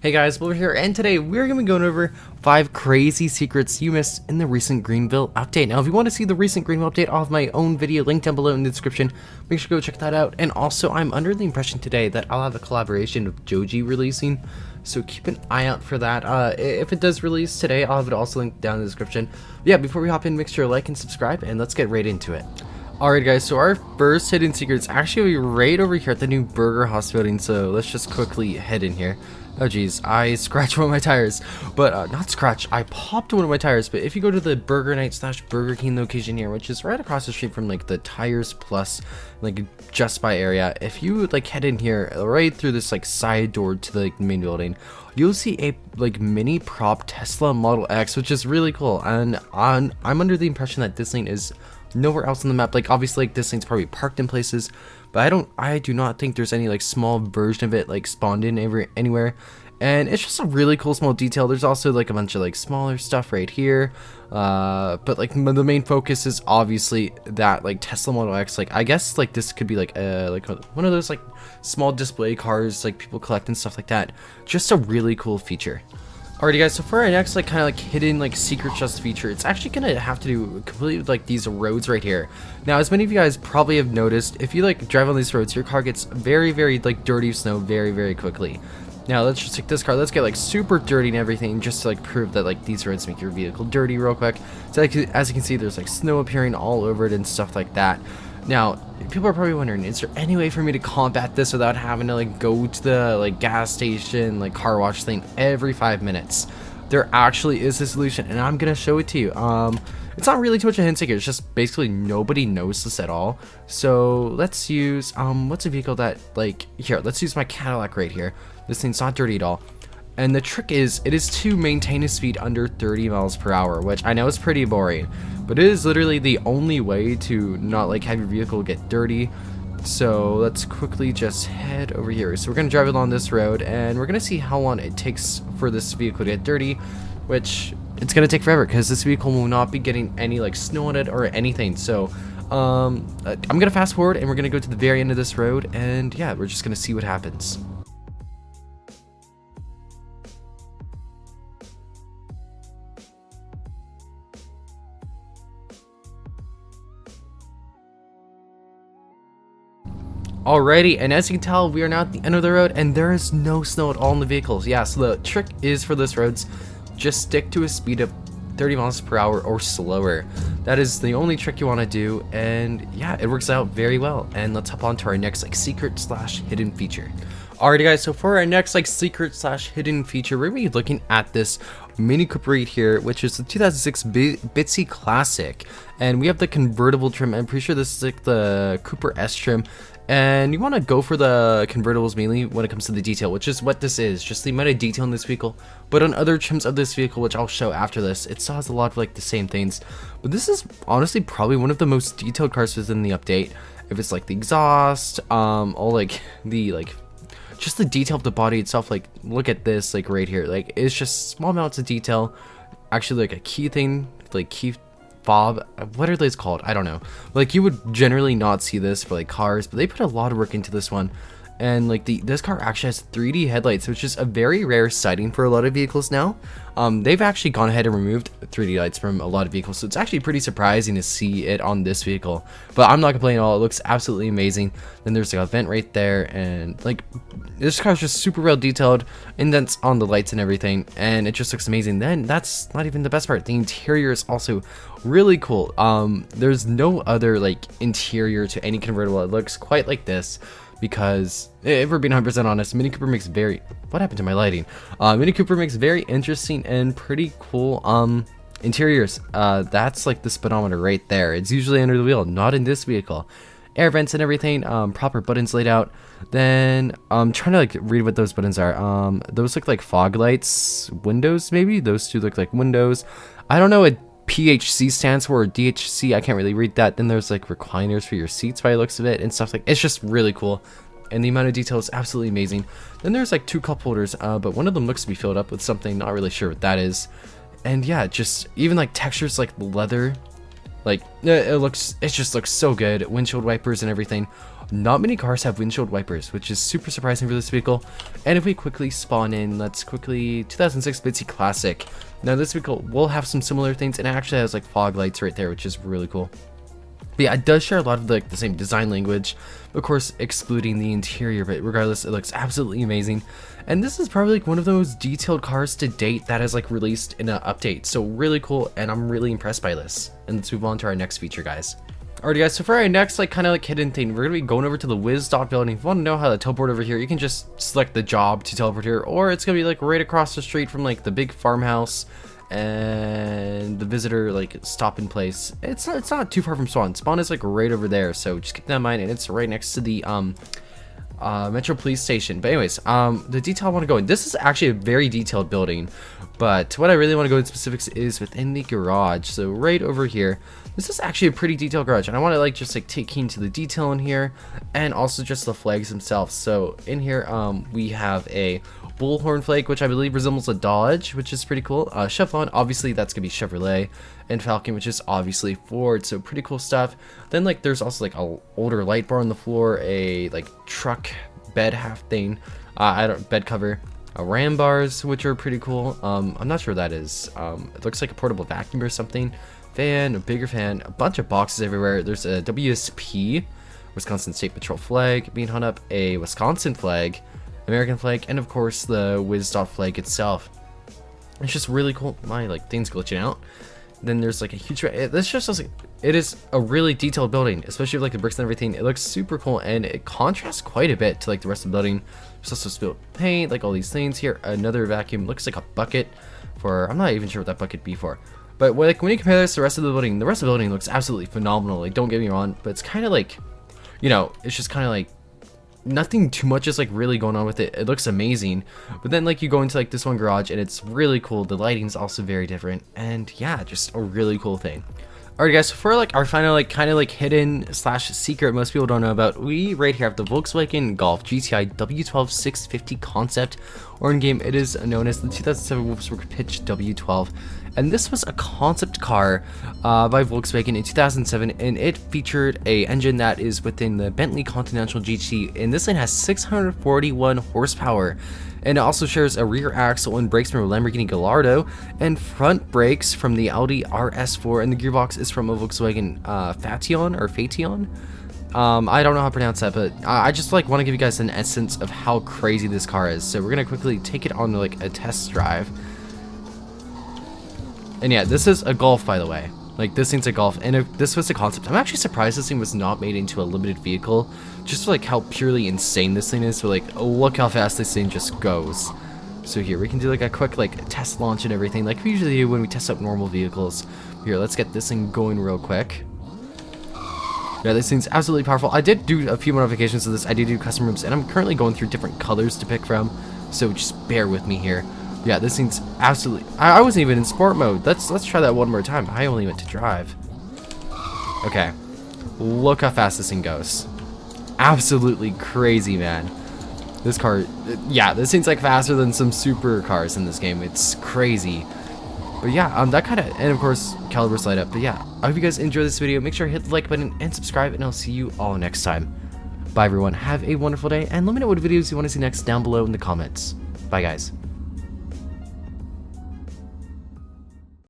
Hey guys, Blubber here, and today we're going to be going over 5 crazy secrets you missed in the recent Greenville update. Now, if you want to see the recent Greenville update, I'll have my own video linked down below in the description. Make sure to go check that out. And also, I'm under the impression today that I'll have a collaboration with Joji releasing, so keep an eye out for that. If it does release today, I'll have it also linked down in the description. But yeah, before we hop in, make sure to like and subscribe, and let's get right into it. Alright guys, so our first hidden secret is actually right over here at the new Burger House building, so let's just quickly head in here. Oh geez, I scratched one of my tires, but not scratch, I popped one of my tires. But if you go to the Burger Night / Burger King location here, which is right across the street from like the Tires Plus, like Just Buy area, if you like head in here right through this like side door to the main building, you'll see a like mini prop Tesla Model X, which is really cool. And I'm under the impression that this thing is nowhere else on the map. Like obviously like this thing's probably parked in places, but I do not think there's any like small version of it like spawned in anywhere. And it's just a really cool small detail. There's also like a bunch of like smaller stuff right here, but like the main focus is obviously that like Tesla Model X. Like I guess like this could be like one of those like small display cars like people collect and stuff like that. Just a really cool feature. Alrighty guys, so for our next like kind of like hidden like secret chest feature, it's actually gonna have to do completely with like these roads right here. Now, as many of you guys probably have noticed, if you like drive on these roads, your car gets very like dirty with snow very quickly. Now let's just take this car, let's get like super dirty and everything, just to like prove that like these roads make your vehicle dirty real quick. So like, as you can see, there's like snow appearing all over it and stuff like that. Now, people are probably wondering, is there any way for me to combat this without having to like go to the like gas station, like car wash thing every 5 minutes? There actually is a solution, and I'm gonna show it to you. It's not really too much of a hint secret, it's just basically nobody knows this at all. So let's use what's a vehicle that like here, let's use my Cadillac right here. This thing's not dirty at all. And the trick is, it is to maintain a speed under 30 miles per hour, which I know is pretty boring, but it is literally the only way to not like have your vehicle get dirty. So let's quickly just head over here. So we're gonna drive along this road, and we're gonna see how long it takes for this vehicle to get dirty, which it's gonna take forever because this vehicle will not be getting any like snow on it or anything. So I'm gonna fast forward, and we're gonna go to the very end of this road, and yeah, we're just gonna see what happens. Alrighty, and as you can tell, we are now at the end of the road, and there is no snow at all in the vehicles. Yeah, so the trick is for this roads, just stick to a speed of 30 miles per hour or slower. That is the only trick you want to do, and yeah, it works out very well. And let's hop on to our next like secret / hidden feature. Alrighty guys, so for our next like secret / hidden feature, we're going to be looking at this Mini Cooper right here, which is the 2006 Bitsy Classic, and we have the convertible trim. I'm pretty sure this is like the Cooper S trim, and you want to go for the convertibles mainly when it comes to the detail, which is what this is, just the amount of detail in this vehicle. But on other trims of this vehicle, which I'll show after this, it still has a lot of like the same things. But this is honestly probably one of the most detailed cars within the update. If it's like the exhaust, all like the like just the detail of the body itself. Like look at this, like right here, like it's just small amounts of detail. Actually like a key thing, like key fob, what are those called? I don't know. Like you would generally not see this for like cars, but they put a lot of work into this one. And like this car actually has 3D headlights, which is a very rare sighting for a lot of vehicles now. They've actually gone ahead and removed 3D lights from a lot of vehicles, so it's actually pretty surprising to see it on this vehicle. But I'm not complaining at all, it looks absolutely amazing. Then there's like a vent right there, and like this car's just super well detailed, indents on the lights and everything, and it just looks amazing. Then that's not even the best part, the interior is also really cool. There's no other like interior to any convertible that looks quite like this, because if we're being 100% honest, Mini Cooper makes what happened to my lighting? Mini Cooper makes very interesting and pretty cool interiors. That's like the speedometer right there. It's usually under the wheel, not in this vehicle. Air vents and everything, proper buttons laid out. Then I'm trying to like read what those buttons are. Those look like fog lights, windows maybe. Those two look like windows. I don't know what PHC stands for, or DHC, I can't really read that. Then there's like recliners for your seats by the looks of it and stuff like, it's just really cool. And the amount of detail is absolutely amazing. Then there's like 2 cup holders, but one of them looks to be filled up with something, not really sure what that is. And yeah, just even like textures like leather Like, it just looks so good. Windshield wipers and everything. Not many cars have windshield wipers, which is super surprising for this vehicle. And if we quickly spawn in, let's quickly 2006 Bitsy Classic. Now this vehicle will have some similar things, and it actually has like fog lights right there, which is really cool. But yeah, it does share a lot of like the same design language, of course excluding the interior, but regardless, it looks absolutely amazing. And this is probably like one of the most detailed cars to date that has like released in an update, so really cool, and I'm really impressed by this. And let's move on to our next feature, guys. Alrighty guys, so for our next like kind of like hidden thing, we're gonna be going over to the WhizStop building. If you want to know how to teleport over here, you can just select the job to teleport here, or it's gonna be like right across the street from like the big farmhouse and the visitor like stopping place. It's not too far from Spawn. Spawn is like right over there, so just keep that in mind, and it's right next to the Metro Police Station. But anyways, the detail I want to go in, this is actually a very detailed building, but what I really want to go in specifics is within the garage. So right over here, this is actually a pretty detailed garage, and I want to like just like take keen to the detail in here, and also just the flags themselves. So in here we have a bullhorn flag, which I believe resembles a Dodge, which is pretty cool. Chevron, obviously that's gonna be Chevrolet, and Falcon, which is obviously Ford, so pretty cool stuff. Then like there's also like a older light bar on the floor, a like truck bed half thing, bed cover, ram bars, which are pretty cool. I'm not sure what that is. It looks like a portable vacuum or something. Fan, a bigger fan, a bunch of boxes everywhere. There's a WSP, Wisconsin State Patrol flag being hung up, a Wisconsin flag, American flag, and of course the WhizStop flag itself. It's just really cool. My like thing's glitching out. Then there's like a huge, this just looks like, it is a really detailed building, especially with like the bricks and everything. It looks super cool, and it contrasts quite a bit to like the rest of the building. There's also spilled paint, like all these things here. Another vacuum, looks like a bucket for, I'm not even sure what that bucket be for. But like when you compare this to the rest of the building, looks absolutely phenomenal. Like, don't get me wrong, but it's kind of like, you know, it's just kind of like nothing too much is like really going on with it. It looks amazing, but then like you go into like this one garage, and it's really cool. The lighting's also very different, and yeah, just a really cool thing. Alright guys, so for like our final like kind of like hidden slash secret most people don't know about, we right here have the Volkswagen Golf GTI W12 650 concept, or in game it is known as the 2007 Wolfsburg Pitch W12. And this was a concept car by Volkswagen in 2007, and it featured a engine that is within the Bentley Continental GT, and this thing has 641 horsepower, and it also shares a rear axle and brakes from a Lamborghini Gallardo, and front brakes from the Audi RS4, and the gearbox is from a Volkswagen Phaeton. I don't know how to pronounce that, but I just like want to give you guys an essence of how crazy this car is. So we're gonna quickly take it on like a test drive. And yeah, this is a Golf, by the way. Like, this thing's a Golf, and if this was a concept, I'm actually surprised this thing was not made into a limited vehicle, just for like how purely insane this thing is. So like, look how fast this thing just goes. So here we can do like a quick like test launch and everything, like we usually do when we test out normal vehicles. Here, let's get this thing going real quick. Yeah, this thing's absolutely powerful. I did do a few modifications to this. I did do custom rooms, and I'm currently going through different colors to pick from, so just bear with me here. Yeah, this thing's absolutely, I wasn't even in sport mode. Let's try that one more time. I only went to drive. Okay, look how fast this thing goes. Absolutely crazy, man. This car, yeah, this thing's like faster than some supercars in this game. It's crazy. But yeah, that kind of, and of course, calibers light up. But yeah, I hope you guys enjoyed this video. Make sure to hit the like button and subscribe, and I'll see you all next time. Bye everyone, have a wonderful day, and let me know what videos you want to see next down below in the comments. Bye guys.